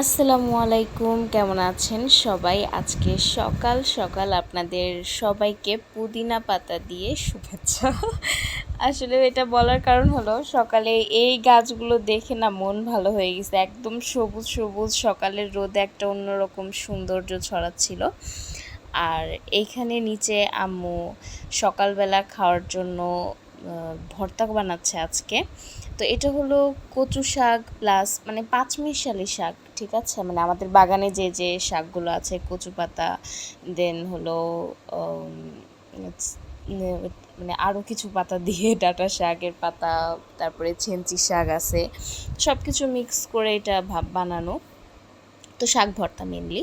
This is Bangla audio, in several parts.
আসসালামু আলাইকুম, কেমন আছেন সবাই? আজকে সকাল সকাল আপনাদের সবাইকে পুদিনা পাতা দিয়ে শুভেচ্ছা। আসলে এটা বলার কারণ হলো সকালে এই গাছগুলো দেখে না মন ভালো হয়ে গেছে। একদম সবুজ সবুজ, সকালের রোদে একটা অন্যরকম সৌন্দর্য ছড়াচ্ছিল। আর এইখানে নিচে আম্মু সকালবেলা খাওয়ার জন্য ভর্তা বানাচ্ছে আজকে। তো এটা হলো কচু শাক প্লাস মানে পাঁচমিশালি শাক, ঠিক আছে? মানে আমাদের বাগানে যে যে শাকগুলো আছে, কচু পাতা, দেন হলো মানে আরও কিছু পাতা দিয়ে ডাঁটা শাকের পাতা, তারপরে ছেঞ্চি শাক আছে, সব কিছু মিক্স করে এটা বানানো। তো শাক ভর্তা মেনলি।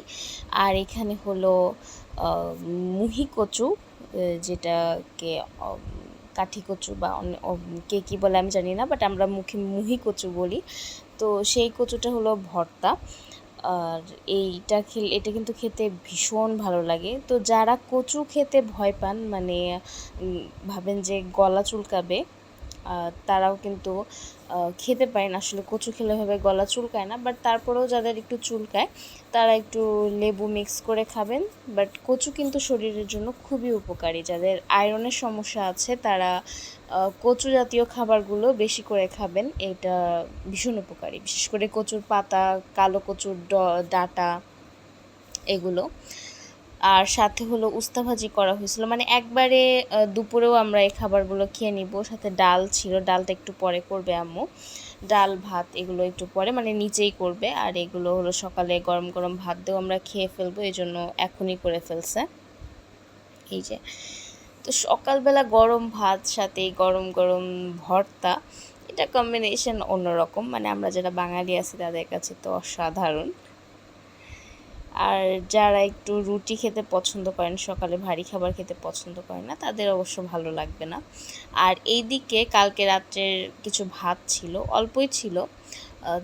আর এখানে হলো মুহি কচু, যেটাকে কাঠি কচু বা কে কী বলে আমি জানি না, বাট আমরা মুহি কচু বলি। তো সেই কচুটা হলো ভর্তা। আর এটা কিন্তু খেতে ভীষণ ভালো লাগে। তো যারা কচু খেতে ভয় পান, মানে ভাবেন যে গলা চুলকাবে, তারাও কিন্তু খেতে পারেন। আসলে কচু খেলে হবে গলা চুলকায় না, বাট তারপরেও যাদের একটু চুলকায় তারা একটু লেবু মিক্স করে খাবেন। বাট কচু কিন্তু শরীরের জন্য খুবই উপকারী। যাদের আয়রনের সমস্যা আছে তারা কচু জাতীয় খাবারগুলো বেশি করে খাবেন, এটা ভীষণ উপকারী। বিশেষ করে কচুর পাতা, কালো কচুর ডাঁটা, এগুলো। আর সাথে হলো উস্তা ভাজি করা হয়েছিল, মানে একবারে দুপুরেও আমরা এই খাবারগুলো খেয়ে নিব। সাথে ডাল ছিল, ডালটা একটু পরে করবে আম্মু। ডাল ভাত এগুলো একটু পরে, মানে নিচেই করবে। আর এগুলো হলো সকালে গরম গরম ভাত দিয়েও আমরা খেয়ে ফেলবো, এই জন্য এখনই করে ফেলছে। এই যে, তো সকালবেলা গরম ভাত সাথে গরম গরম ভর্তা, এটা কম্বিনেশন অন্যরকম। মানে আমরা যারা বাঙালি আছি তাদের কাছে তো অসাধারণ। আর যারা একটু রুটি খেতে পছন্দ করেন, সকালে ভারী খাবার খেতে পছন্দ করেন না, তাদের অবশ্য ভালো লাগবে না। আর এইদিকে কালকে রাত্রের কিছু ভাত ছিল, অল্পই ছিল।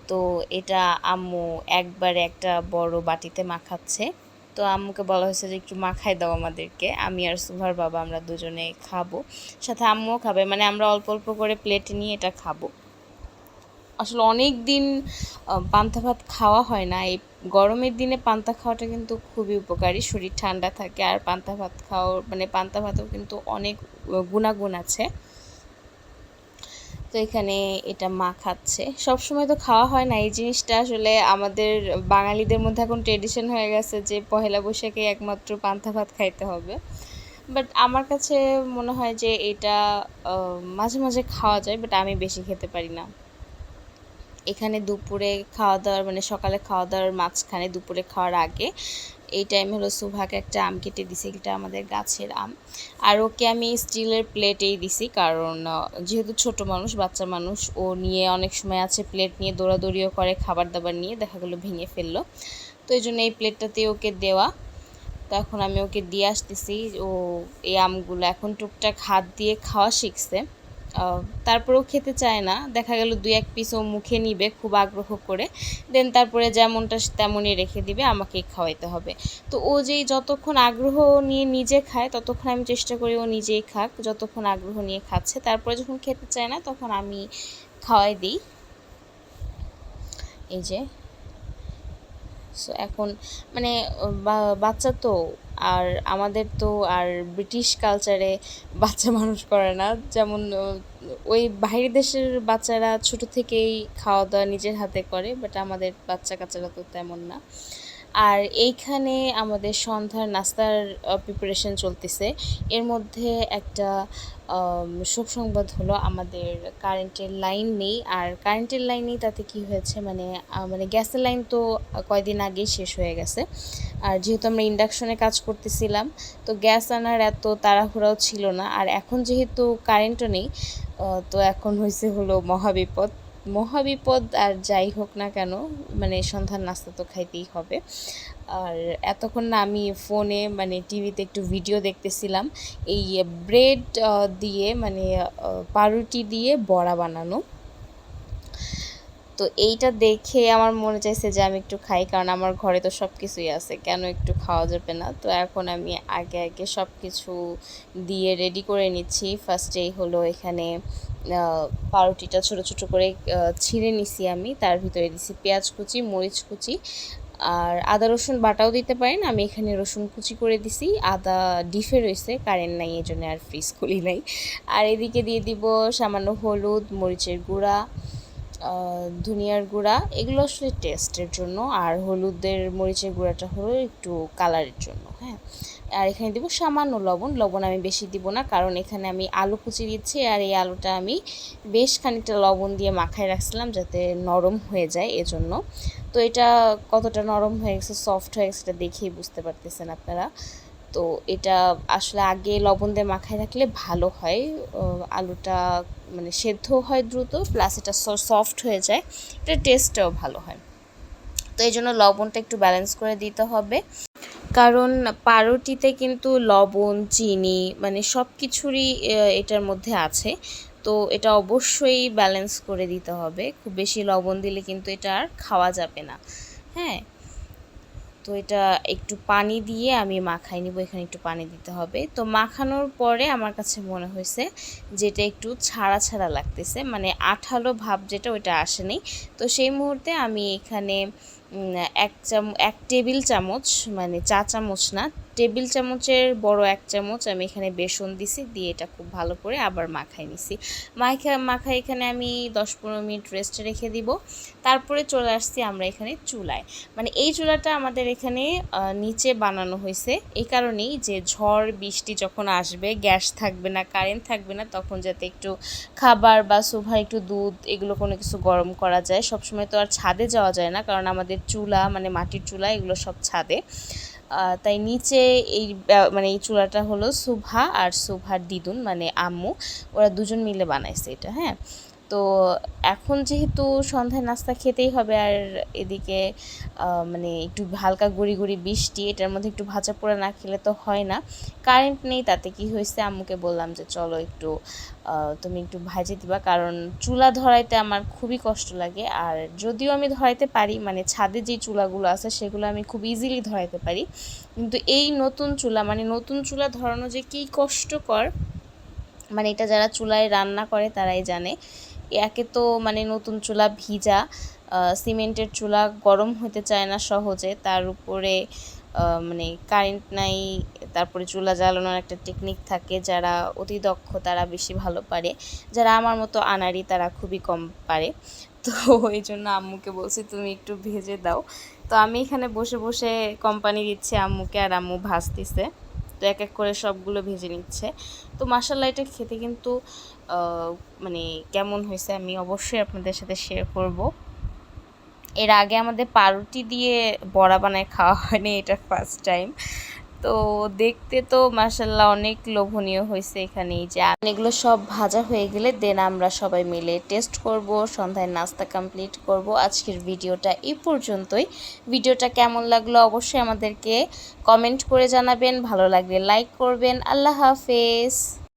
তো এটা আম্মু একবারে একটা বড় বাটিতে মাখাচ্ছে। তো আম্মুকে বলা হয়েছে যে একটু মাখাই দাও আমাদেরকে, আমি আর সুভার বাবা আমরা দুজনে খাবো, সাথে আম্মুও খাবে। মানে আমরা অল্প অল্প করে প্লেটে নিয়ে এটা খাবো। আসলে অনেক দিন পান্তা ভাত খাওয়া হয় না। এই গরমের দিনে পান্তা খাওয়াটা কিন্তু খুবই উপকারী, শরীর ঠান্ডা থাকে। আর পান্তা ভাত মানে পান্তা ভাতেও কিন্তু অনেক গুণাগুণ আছে। তো এখানে এটা মাখাচ্ছে, সবসময় তো খাওয়া হয় না এই জিনিসটা। আসলে আমাদের বাঙালিদের মধ্যে এখন ট্রেডিশন হয়ে গেছে যে পহেলা বৈশাখে একমাত্র পান্তা ভাত খাইতে হবে। বাট আমার কাছে মনে হয় যে এটা মাঝে মাঝে খাওয়া যায়, বাট আমি বেশি খেতে পারি না। এখানে দুপুরে খাওয়া দাওয়ার, মানে সকালে খাওয়া দাওয়ার মাঝখানে দুপুরে খাওয়ার আগে এই টাইম হলো সুভাকে একটা আম কেটে দিছি, এটা আমাদের গাছের আম। আর ওকে আমি স্টিলের প্লেটেই দিছি, কারণ যেহেতু ছোট মানুষ, বাচ্চা মানুষ, ও নিয়ে অনেক সময় আছে প্লেট নিয়ে দৌড়াদৌড়িও করে, খাবার দাবার নিয়ে দেখা গেলো ভেঙে ফেললো। তো এই জন্য এই প্লেটটাতে ওকে দেওয়া। তো এখন আমি ওকে দিয়ে আসতেছি। ও এই আমগুলো এখন টুকটাক হাত দিয়ে খাওয়া শিখছে। তারপরেও খেতে চায় না, দেখা গেল 2-1 পিস ও মুখে নিবে খুব আগ্রহ করে, দেন তারপরে যেমনটা তেমনই রেখে দিবে, আমাকেই খাওয়াইতে হবে। তো ও যেই যতক্ষণ আগ্রহ নিয়ে নিজে খায় ততক্ষণ আমি চেষ্টা করি ও নিজেই খাক, যতক্ষণ আগ্রহ নিয়ে খাচ্ছে। তারপরে যখন খেতে চায় না তখন আমি খাওয়াই দিই। এই যে, সো এখন মানে বাচ্চা তো, আর আমাদের তো আর ব্রিটিশ কালচারে বাচ্চা মানুষ করে না। যেমন ওই বাইরের দেশের বাচ্চারা ছোট থেকেই খাওয়া দাওয়া নিজের হাতে করে, বাট আমাদের বাচ্চা কাচ্চারা তো তেমন না। আর এইখানে আমাদের সন্ধ্যার নাস্তার প্রিপারেশন চলতেছে। এর মধ্যে একটা শোক সংবাদ হলো, আমাদের কারেন্টের লাইন নেই। আর কারেন্টের লাইন নেই তাতে কি হয়েছে, মানে গ্যাসের লাইন তো কয়দিন আগেই শেষ হয়ে গেছে। আর যেহেতু আমরা ইন্ডাকশনে কাজ করতেছিলাম, তো গ্যাস আনার এত তাড়াহুড়াও ছিল না। আর এখন যেহেতু কারেন্টও নেই, তো এখন হয়েছে হলো মহাবিপদ। মহাবিপদ আর যাই হোক না কেন, মানে সন্ধ্যার নাস্তা তো খাইতেই হবে। আর এতক্ষণ না আমি ফোনে, মানে টিভিতে একটু ভিডিও দেখতেছিলাম এই ব্রেড দিয়ে, মানে পাউরুটি দিয়ে বড়া বানানো। তো এইটা দেখে আমার মনে চাইছে যে আমি একটু খাই, কারণ আমার ঘরে তো সব কিছুই আছে, কেন একটু খাওয়া যাবে না। তো এখন আমি আগে আগে সব কিছু দিয়ে রেডি করে নিচ্ছি। ফার্স্টেই হলো এখানে পাউরুটিটা ছোট ছোট করে ছিঁড়ে নিছি আমি, তার ভিতরে দিছি পেঁয়াজ কুচি, মরিচ কুচি, আর আদা রসুন বাটাও দিতে পারেন। আমি এখানে রসুন কুচি করে দিছি, আদা ডিফে রয়েছে, কারেন্ট নাই এই জন্য আর ফ্রিজ খুলি নাই। আর এদিকে দিয়ে দিব সামান্য হলুদ, মরিচের গুঁড়া, ধনিয়ার গুঁড়া, এগুলো আসলে টেস্টের জন্য, আর হলুদের মরিচের গুঁড়াটা হলো একটু কালারের জন্য। হ্যাঁ, আর এখানে দিব সামান্য লবণ। লবণ আমি বেশি দিব না, কারণ এখানে আমি আলু কুচি দিচ্ছি, আর এই আলুটা আমি বেশ খানিকটা লবণ দিয়ে মাখায় রাখছিলাম যাতে নরম হয়ে যায় এজন্য। তো এটা কতটা নরম হয়ে গেছে, সফট হয়ে গেছে, এটা দেখেই বুঝতে পারতেছেন আপনারা। তো এটা আসলে আগে লবণ দিয়ে মাখায় রাখলে ভালো হয়, আলুটা মানে সেদ্ধ হয় দ্রুত, প্লাস এটা সফট হয়ে যায়, এটা টেস্টটাও ভালো হয়। তো এই জন্য লবণটা একটু ব্যালেন্স করে দিতে হবে, কারণ পাউরুটিতে কিন্তু লবণ, চিনি মানে সব কিছুরই এটার মধ্যে আছে। তো এটা অবশ্যই ব্যালেন্স করে দিতে হবে, খুব বেশি লবণ দিলে কিন্তু এটা আর খাওয়া যাবে না। হ্যাঁ, তো এটা একটু পানি দিয়ে আমি মাখাই নিব, এখানে একটু পানি দিতে হবে। তো মাখানোর পরে আমার কাছে মনে হয়েছে যেটা একটু ছাড়া ছাড়া লাগতেছে, মানে আঠালো ভাব যেটা ওইটা আসেনি। তো সেই মুহূর্তে আমি এখানে এক টেবিল চামচ, মানে চা চামচ না, টেবিল চামচের বড় এক চামচ আমি এখানে বেসন দিছি, দিয়ে এটা খুব ভালো করে আবার মাখাই নিছি। মাখাই এখানে আমি 10-15 মিনিট রেস্টে রেখে দিব। তারপরে চলে আসছি আমরা এখানে চুলায়। মানে এই চুলাটা আমাদের এখানে নিচে বানানো হয়েছে এই কারণেই যে ঝড় বৃষ্টি যখন আসবে, গ্যাস থাকবে না, কারেন্ট থাকবে না, তখন যাতে একটু খাবার বা সোফা, একটু দুধ, এগুলো কোনো কিছু গরম করা যায়। সবসময় তো আর ছাদে যাওয়া যায় না, কারণ আমাদের চুলা মানে মাটির চুলা, এগুলো সব ছাদে। তাই নিচে মানে এই চুলাটা হলো সুভা আর সুভার দিদুন মানে আম্মু, ওরা দুজন মিলে বানাইছে এটা। হ্যাঁ, তো এখন যেহেতু সন্ধ্যায় নাস্তা খেতেই হবে, আর এদিকে মানে একটু হালকা গুঁড়ি গুঁড়ি বৃষ্টি, এটার মধ্যে একটু ভাজা পোড়া না খেলে তো হয় না। কারেন্ট নেই, তাতে কি হয়েছে, আম্মুকে বললাম যে চলো একটু তুমি একটু ভাজে দিবা, কারণ চুলা ধরাইতে আমার খুবই কষ্ট লাগে। আর যদিও আমি ধরাইতে পারি, মানে ছাদে যেই চুলাগুলো আছে সেগুলো আমি খুব ইজিলি ধরাইতে পারি, কিন্তু এই নতুন চুলা, মানে নতুন চুলা ধরানো যে কী কষ্টকর, মানে এটা যারা চুলায় রান্না করে তারাই জানে। একে তো মানে নতুন চুলা ভিজা, সিমেন্টের চুলা, গরম হতে চায় না সহজে, তার উপরে মানে কারেন্ট নাই, তারপরে চুলা জ্বালানোর একটা টেকনিক থাকে, যারা অতি দক্ষ তারা বেশি ভালো পারে, যারা আমার মতো আনাড়ি তারা খুবই কম পারে। তো এই জন্য আম্মুকে বলছি তুমি একটু ভেজে দাও। তো আমি এখানে বসে বসে কোম্পানি দিচ্ছি আম্মুকে, আর আম্মু ভাজতেছে, তো এক এক করে সবগুলো ভেজে নিচ্ছে। তো মাশাআল্লাহ এটা খেতে কিন্তু মানে কেমন হয়েছে আমি অবশ্যই আপনাদের সাথে শেয়ার করব। এর আগে আমাদের পাউরুটি দিয়ে বড়া বানায় খাওয়া হয়নি, এটা ফার্স্ট টাইম। তো দেখতে তো মাশাআল্লাহ অনেক লোভনীয় হয়েছে। এখানে এই যে এগুলো সব ভাজা হয়ে গেলে দেন আমরা সবাই মিলে টেস্ট করব, সন্ধ্যায় নাস্তা কমপ্লিট করব। আজকের ভিডিওটা এই পর্যন্তই। ভিডিওটা কেমন লাগলো অবশ্যই আমাদেরকে কমেন্ট করে জানাবেন, ভালো লাগলে লাইক করবেন। আল্লাহ হাফেজ।